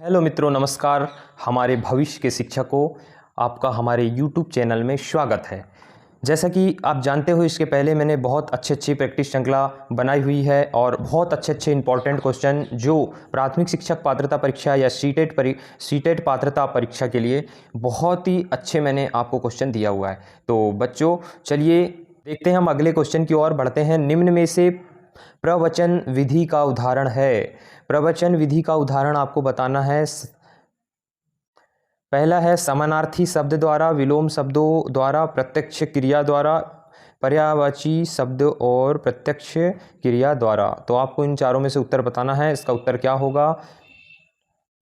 Hello मित्रों, नमस्कार। हमारे भविष्य के शिक्षकों, आपका हमारे YouTube चैनल में स्वागत है। जैसा कि आप जानते हो, इसके पहले मैंने बहुत अच्छी प्रैक्टिस श्रृंखला बनाई हुई है और बहुत अच्छे इंपॉर्टेंट क्वेश्चन जो प्राथमिक शिक्षक पात्रता परीक्षा या सीटेट पात्रता परीक्षा के लिए बहुत ही अच्छे मैंने आपको क्वेश्चन दिया हुआ है। तो बच्चों, चलिए देखते हैं, हम अगले क्वेश्चन की ओर बढ़ते हैं। निम्न में से प्रवचन विधि का उदाहरण है। प्रवचन विधि का उदाहरण आपको बताना है। पहला है समानार्थी शब्द द्वारा, विलोम शब्दों द्वारा, प्रत्यक्ष क्रिया द्वारा, पर्यायवाची शब्द और प्रत्यक्ष क्रिया द्वारा। तो आपको इन चारों में से उत्तर बताना है। इसका उत्तर क्या होगा?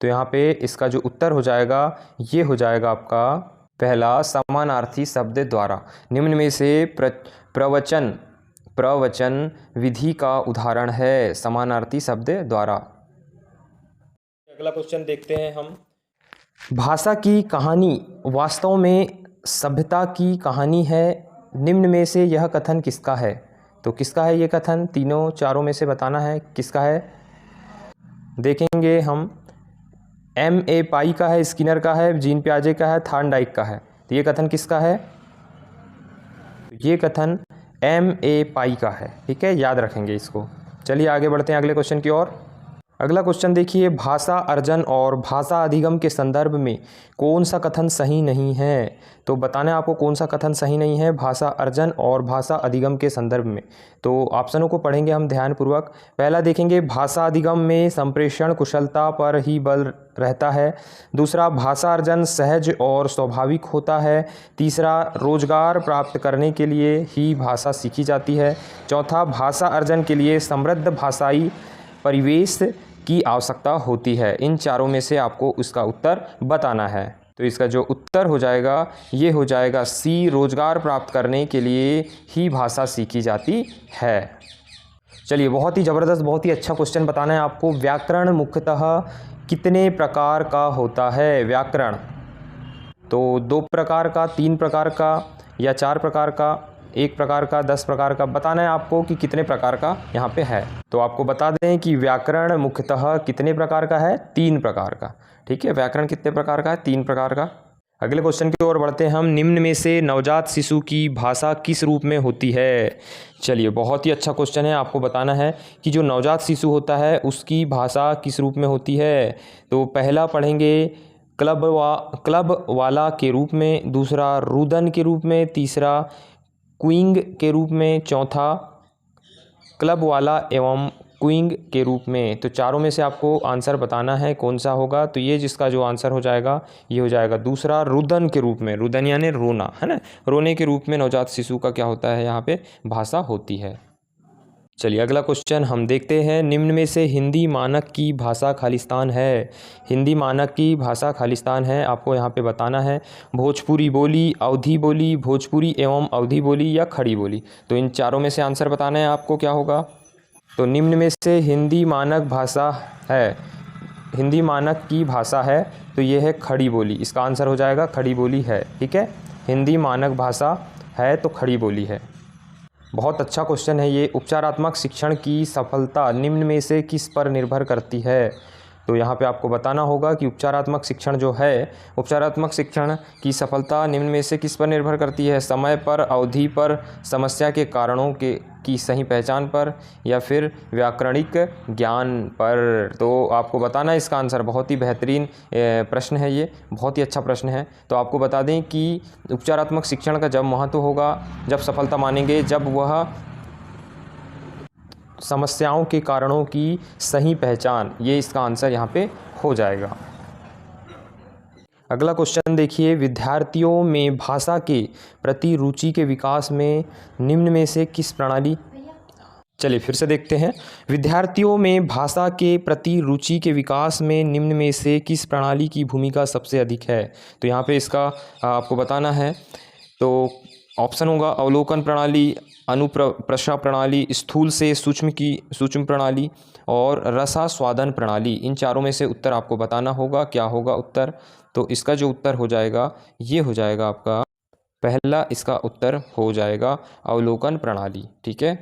तो यहाँ पे इसका जो उत्तर हो जाएगा, ये हो जाएगा आपका पहला, समानार्थी शब्द द्वारा। निम्न में से प्रवचन विधि का उदाहरण है समानार्थी शब्द द्वारा। अगला क्वेश्चन देखते हैं हम। भाषा की कहानी वास्तव में सभ्यता की कहानी है। निम्न में से यह कथन किसका है? तो किसका है ये कथन? तीनों चारों में से बताना है किसका है। देखेंगे हम। M.A. पाई का है, स्किनर का है, जीन पियाजे का है, थॉर्नडाइक का है। तो ये कथन किसका है? ये कथन M.A. पाई का है। ठीक है, याद रखेंगे इसको। चलिए आगे बढ़ते हैं अगले क्वेश्चन की ओर। अगला क्वेश्चन देखिए, भाषा अर्जन और भाषा अधिगम के संदर्भ में कौन सा कथन सही नहीं है? तो बताना है आपको कौन सा कथन सही नहीं है भाषा अर्जन और भाषा अधिगम के संदर्भ में। तो ऑप्शनों को पढ़ेंगे हम ध्यानपूर्वक। पहला देखेंगे, भाषा अधिगम में संप्रेषण कुशलता पर ही बल रहता है। दूसरा, भाषा अर्जन सहज और स्वाभाविक होता है। तीसरा, रोजगार प्राप्त करने के लिए ही भाषा सीखी जाती है। चौथा, भाषा अर्जन के लिए समृद्ध भाषाई परिवेश की आवश्यकता होती है। इन चारों में से आपको उसका उत्तर बताना है। तो इसका जो उत्तर हो जाएगा, ये हो जाएगा सी, रोजगार प्राप्त करने के लिए ही भाषा सीखी जाती है। चलिए, बहुत ही ज़बरदस्त, बहुत ही अच्छा क्वेश्चन बताना है आपको। व्याकरण मुख्यतः कितने प्रकार का होता है? व्याकरण तो 2 प्रकार का, 3 प्रकार का या 4 प्रकार का, 1 प्रकार का, 10 प्रकार का। बताना है आपको कि कितने प्रकार का यहाँ पे है। तो आपको बता दें कि व्याकरण मुख्यतः कितने प्रकार का है? 3 प्रकार का। ठीक है, व्याकरण कितने प्रकार का है? 3 प्रकार का। अगले क्वेश्चन की ओर बढ़ते हैं हम। निम्न में से नवजात शिशु की भाषा किस रूप में होती है? चलिए, बहुत ही अच्छा क्वेश्चन है। आपको बताना है कि जो नवजात शिशु होता है उसकी भाषा किस रूप में होती है। तो पहला पढ़ेंगे क्लब वाला के रूप में, दूसरा रुदन के रूप में, तीसरा क्विंग के रूप में, चौथा क्लब वाला एवं क्विंग के रूप में। तो चारों में से आपको आंसर बताना है कौन सा होगा। तो ये जिसका जो आंसर हो जाएगा, ये हो जाएगा दूसरा, रुदन के रूप में। रुदन यानी रोना, है ना। रोने के रूप में नवजात शिशु का क्या होता है, यहाँ पे भाषा होती है। चलिए अगला क्वेश्चन हम देखते हैं। निम्न में से हिंदी मानक की भाषा खालिस्तान है। हिंदी मानक की भाषा खालिस्तान है, आपको यहाँ पे बताना है। भोजपुरी बोली, अवधी बोली, भोजपुरी एवं अवधी बोली या खड़ी बोली। तो इन चारों में से आंसर बताना है आपको क्या होगा। तो निम्न में से हिंदी मानक भाषा है, हिंदी मानक की भाषा है, तो ये है खड़ी बोली। इसका आंसर हो जाएगा खड़ी बोली है। ठीक है, हिंदी मानक भाषा है तो खड़ी बोली है। बहुत अच्छा क्वेश्चन है ये। उपचारात्मक शिक्षण की सफलता निम्न में से किस पर निर्भर करती है? तो यहाँ पे आपको बताना होगा कि उपचारात्मक शिक्षण जो है, उपचारात्मक शिक्षण की सफलता निम्न में से किस पर निर्भर करती है? समय पर, अवधि पर, समस्या के कारणों की सही पहचान पर, या फिर व्याकरणिक ज्ञान पर। तो आपको बताना है इसका आंसर। बहुत ही बेहतरीन प्रश्न है ये, बहुत ही अच्छा प्रश्न है। तो आपको बता दें कि उपचारात्मक शिक्षण का जब महत्व होगा, जब सफलता मानेंगे, जब वह समस्याओं के कारणों की सही पहचान, ये इसका आंसर यहाँ पे हो जाएगा। अगला क्वेश्चन देखिए, विद्यार्थियों में भाषा के प्रति रुचि के विकास में निम्न में से किस प्रणाली। चलिए फिर से देखते हैं। विद्यार्थियों में भाषा के प्रति रुचि के विकास में निम्न में से किस प्रणाली की भूमिका सबसे अधिक है? तो यहाँ पे इसका आपको बताना है। तो ऑप्शन होगा अवलोकन प्रणाली, अनुप्रशा प्रणाली, स्थूल से सूक्ष्म प्रणाली और रसास्वादन प्रणाली। इन चारों में से उत्तर आपको बताना होगा क्या होगा उत्तर। तो इसका जो उत्तर हो जाएगा, ये हो जाएगा आपका पहला, इसका उत्तर हो जाएगा अवलोकन प्रणाली। ठीक है,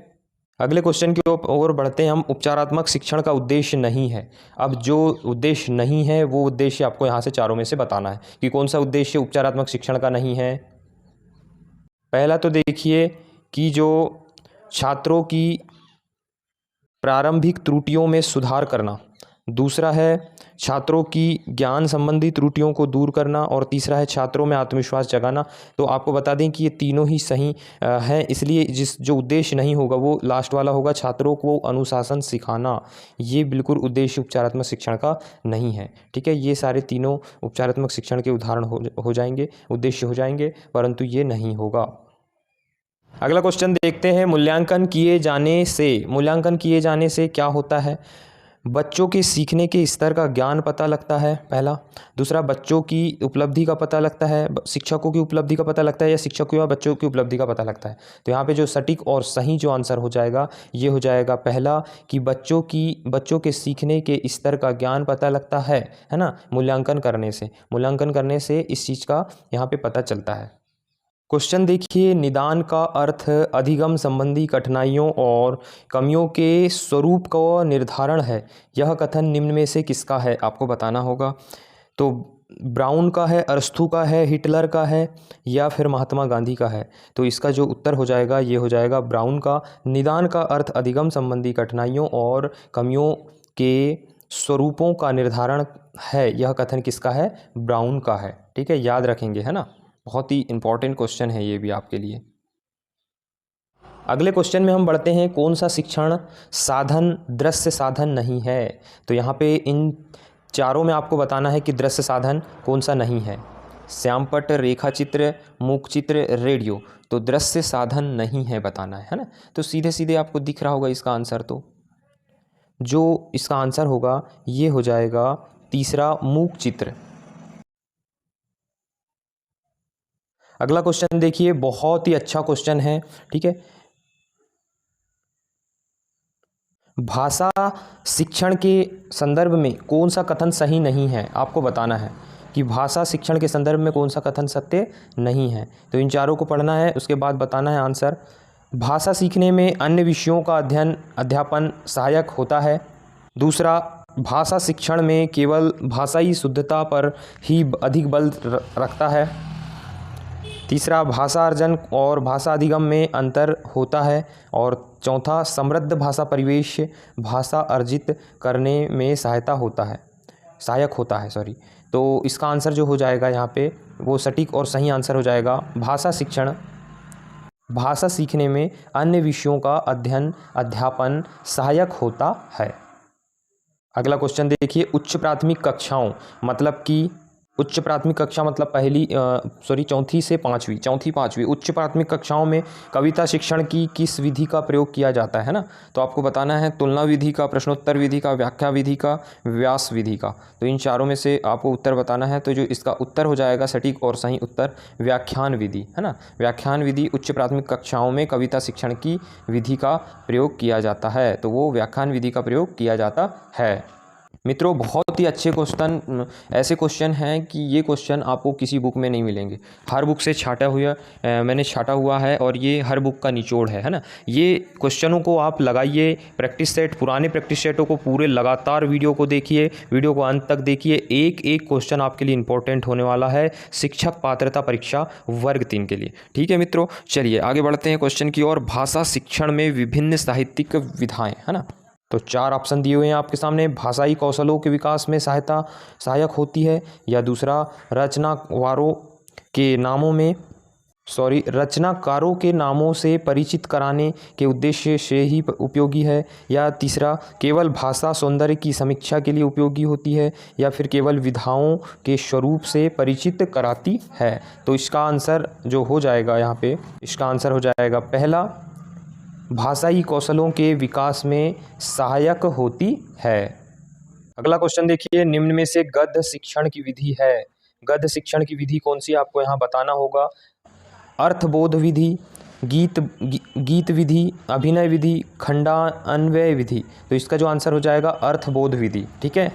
अगले क्वेश्चन की ओर बढ़ते हैं हम। उपचारात्मक शिक्षण का उद्देश्य नहीं है। अब जो उद्देश्य नहीं है वो उद्देश्य आपको यहाँ से चारों में से बताना है कि कौन सा उद्देश्य उपचारात्मक शिक्षण का नहीं है। पहला तो देखिए कि जो छात्रों की प्रारंभिक त्रुटियों में सुधार करना, दूसरा है छात्रों की ज्ञान संबंधी त्रुटियों को दूर करना, और तीसरा है छात्रों में आत्मविश्वास जगाना। तो आपको बता दें कि ये तीनों ही सही हैं, इसलिए जो उद्देश्य नहीं होगा वो लास्ट वाला होगा, छात्रों को अनुशासन सिखाना। ये बिल्कुल उद्देश्य उपचारात्मक शिक्षण का नहीं है। ठीक है, ये सारे तीनों उपचारात्मक शिक्षण के उदाहरण हो जाएंगे, उद्देश्य हो जाएंगे, परंतु ये नहीं होगा। अगला क्वेश्चन देखते हैं। मूल्यांकन किए जाने से क्या होता है? बच्चों के सीखने के स्तर का ज्ञान पता लगता है, पहला। दूसरा, बच्चों की उपलब्धि का पता लगता है, शिक्षकों की उपलब्धि का पता लगता है, या शिक्षकों या बच्चों की उपलब्धि का पता लगता है। तो यहाँ पे जो सटीक और सही जो आंसर हो जाएगा ये हो जाएगा पहला, कि बच्चों के सीखने के स्तर का ज्ञान पता लगता है ना, मूल्यांकन करने से इस चीज़ का यहाँ पे पता चलता है। क्वेश्चन देखिए, निदान का अर्थ अधिगम संबंधी कठिनाइयों और कमियों के स्वरूप का निर्धारण है। यह कथन निम्न में से किसका है? आपको बताना होगा। तो ब्राउन का है, अरस्तू का है, हिटलर का है, या फिर महात्मा गांधी का है? तो इसका जो उत्तर हो जाएगा ये हो जाएगा ब्राउन का। निदान का अर्थ अधिगम संबंधी कठिनाइयों और कमियों के स्वरूपों का निर्धारण है। यह कथन किसका है? ब्राउन का है। ठीक है, याद रखेंगे, है ना। बहुत ही इंपॉर्टेंट क्वेश्चन है ये भी आपके लिए। अगले क्वेश्चन में हम बढ़ते हैं। कौन सा शिक्षण साधन दृश्य साधन नहीं है? तो यहाँ पे इन चारों में आपको बताना है कि दृश्य साधन कौन सा नहीं है। श्यामपट्ट, रेखा चित्र, मूक चित्र, रेडियो। तो दृश्य साधन नहीं है बताना है ना। तो सीधे सीधे आपको दिख रहा होगा इसका आंसर। तो जो इसका आंसर होगा ये हो जाएगा तीसरा, मूक चित्र। अगला क्वेश्चन देखिए, बहुत ही अच्छा क्वेश्चन है। ठीक है, भाषा शिक्षण के संदर्भ में कौन सा कथन सही नहीं है? आपको बताना है कि भाषा शिक्षण के संदर्भ में कौन सा कथन सत्य नहीं है। तो इन चारों को पढ़ना है, उसके बाद बताना है आंसर। भाषा सीखने में अन्य विषयों का अध्यापन सहायक होता है। दूसरा, भाषा शिक्षण में केवल भाषाई शुद्धता पर ही अधिक बल रखता है। तीसरा, भाषा अर्जन और भाषा अधिगम में अंतर होता है। और चौथा, समृद्ध भाषा परिवेश भाषा अर्जित करने में सहायक होता है। तो इसका आंसर जो हो जाएगा यहाँ पे वो सटीक और सही आंसर हो जाएगा। भाषा सीखने में अन्य विषयों का अध्यापन सहायक होता है। अगला क्वेश्चन देखिए, उच्च प्राथमिक कक्षाओं मतलब कि उच्च प्राथमिक कक्षा मतलब चौथी से पाँचवीं उच्च प्राथमिक कक्षाओं में कविता शिक्षण की किस विधि का प्रयोग किया जाता है ना। तो आपको बताना है तुलना विधि का, प्रश्नोत्तर विधि का, व्याख्या विधि का, व्यास विधि का। तो इन चारों में से आपको उत्तर बताना है। तो जो इसका उत्तर हो जाएगा सटीक और सही उत्तर, व्याख्यान विधि, है ना। व्याख्यान विधि उच्च प्राथमिक कक्षाओं में कविता शिक्षण की विधि का प्रयोग किया जाता है। तो वो व्याख्यान विधि का प्रयोग किया जाता है। मित्रों, बहुत ही अच्छे क्वेश्चन, ऐसे क्वेश्चन हैं कि ये क्वेश्चन आपको किसी बुक में नहीं मिलेंगे। हर बुक से मैंने छाटा हुआ है और ये हर बुक का निचोड़ है ना। ये क्वेश्चनों को आप लगाइए, प्रैक्टिस सेट, पुराने प्रैक्टिस सेटों को पूरे लगातार वीडियो को देखिए, वीडियो को अंत तक देखिए। एक एक क्वेश्चन आपके लिए इंपॉर्टेंट होने वाला है शिक्षक पात्रता परीक्षा वर्ग 3 के लिए। ठीक है मित्रों, चलिए आगे बढ़ते हैं क्वेश्चन की ओर। भाषा शिक्षण में विभिन्न साहित्यिक विधाएँ, है ना। तो 4 ऑप्शन दिए हुए हैं आपके सामने। भाषाई कौशलों के विकास में सहायक होती है, या दूसरा रचनाकारों के नामों से परिचित कराने के उद्देश्य से ही उपयोगी है, या तीसरा केवल भाषा सौंदर्य की समीक्षा के लिए उपयोगी होती है, या फिर केवल विधाओं के स्वरूप से परिचित कराती है। तो इसका आंसर जो हो जाएगा यहाँ पे, इसका आंसर हो जाएगा पहला, भाषाई कौशलों के विकास में सहायक होती है। अगला क्वेश्चन देखिए, निम्न में से गद्य शिक्षण की विधि है। गद्य शिक्षण की विधि कौन सी आपको यहाँ बताना होगा। अर्थबोध विधि, गीत विधि, अभिनय विधि, खंडान्वय विधि। तो इसका जो आंसर हो जाएगा अर्थबोध विधि। ठीक है,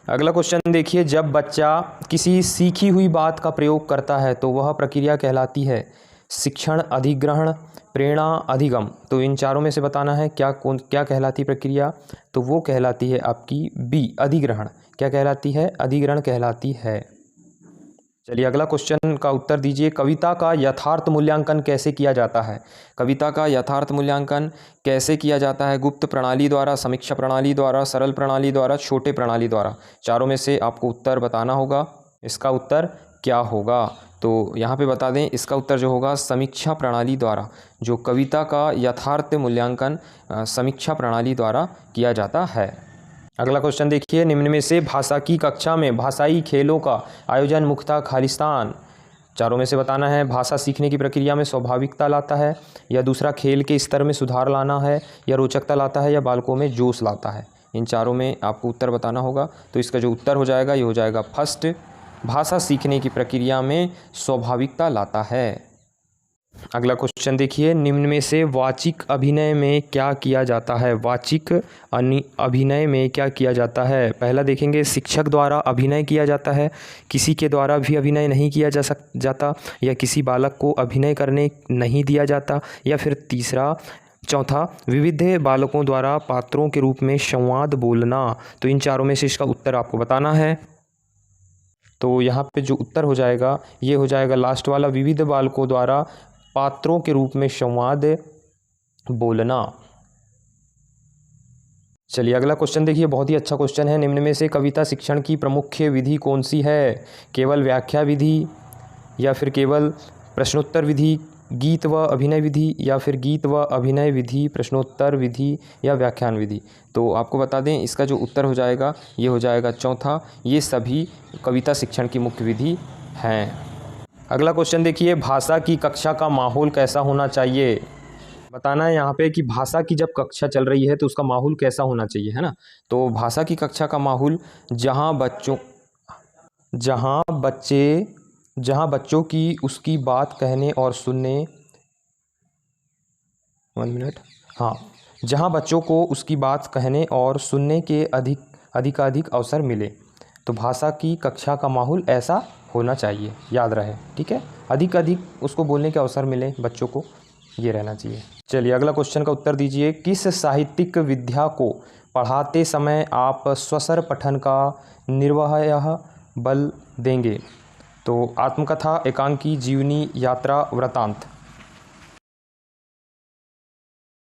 अगला क्वेश्चन देखिए, जब बच्चा किसी सीखी हुई बात का प्रयोग करता है तो वह प्रक्रिया कहलाती है। शिक्षण अधिग्रहण, प्रेरणा अधिगम। तो इन चारों में से बताना है क्या कहलाती प्रक्रिया। तो वो कहलाती है आपकी बी, अधिग्रहण। क्या कहलाती है? अधिग्रहण कहलाती है। चलिए अगला क्वेश्चन का उत्तर दीजिए। कविता का यथार्थ मूल्यांकन कैसे किया जाता है? कविता का यथार्थ मूल्यांकन कैसे किया जाता है? गुप्त प्रणाली द्वारा, समीक्षा प्रणाली द्वारा, सरल प्रणाली द्वारा, छोटे प्रणाली द्वारा। चारों में से आपको उत्तर बताना होगा। इसका उत्तर क्या होगा? तो यहाँ पे बता दें, इसका उत्तर जो होगा समीक्षा प्रणाली द्वारा। जो कविता का यथार्थ मूल्यांकन समीक्षा प्रणाली द्वारा किया जाता है। अगला क्वेश्चन देखिए। निम्न में से भाषा की कक्षा में भाषाई खेलों का आयोजन मुख्यतः खालिस्तान। चारों में से बताना है। भाषा सीखने की प्रक्रिया में स्वाभाविकता लाता है, या दूसरा खेल के स्तर में सुधार लाना है, या रोचकता लाता है, या बालकों में जोश लाता है। इन चारों में आपको उत्तर बताना होगा। तो इसका जो उत्तर हो जाएगा ये हो जाएगा फर्स्ट, भाषा सीखने की प्रक्रिया में स्वाभाविकता लाता है। अगला क्वेश्चन देखिए। निम्न में से वाचिक अभिनय में क्या किया जाता है? वाचिक अभिनय में क्या किया जाता है? पहला देखेंगे, शिक्षक द्वारा अभिनय किया जाता है, किसी के द्वारा भी अभिनय नहीं किया जाता, या किसी बालक को अभिनय करने नहीं दिया जाता, या फिर चौथा विविध बालकों द्वारा पात्रों के रूप में संवाद बोलना। तो इन चारों में से इसका उत्तर आपको बताना है। तो यहाँ पे जो उत्तर हो जाएगा ये हो जाएगा लास्ट वाला, विविध बालकों द्वारा पात्रों के रूप में संवाद बोलना। चलिए अगला क्वेश्चन देखिए, बहुत ही अच्छा क्वेश्चन है। निम्न में से कविता शिक्षण की प्रमुख विधि कौन सी है? केवल व्याख्या विधि, या फिर केवल प्रश्नोत्तर विधि, गीत व अभिनय विधि, या फिर गीत व अभिनय विधि, प्रश्नोत्तर विधि, या व्याख्यान विधि। तो आपको बता दें, इसका जो उत्तर हो जाएगा ये हो जाएगा चौथा। ये सभी कविता शिक्षण की मुख्य विधि हैं। अगला क्वेश्चन देखिए, भाषा की कक्षा का माहौल कैसा होना चाहिए? बताना है यहाँ पे कि भाषा की जब कक्षा चल रही है तो उसका माहौल कैसा होना चाहिए, है ना। तो भाषा की कक्षा का माहौल जहाँ बच्चों की उसकी बात कहने और सुनने, 1 मिनट, हाँ, जहाँ बच्चों को उसकी बात कहने और सुनने के अधिकाधिक अवसर मिले। तो भाषा की कक्षा का माहौल ऐसा होना चाहिए, याद रहे, ठीक है। अधिक उसको बोलने के अवसर मिले बच्चों को, ये रहना चाहिए। चलिए अगला क्वेश्चन का उत्तर दीजिए। किस साहित्यिक विद्या को पढ़ाते समय आप स्वसर पठन का निर्वहय बल देंगे? तो आत्मकथा, एकांकी, जीवनी, यात्रा, वृतांत।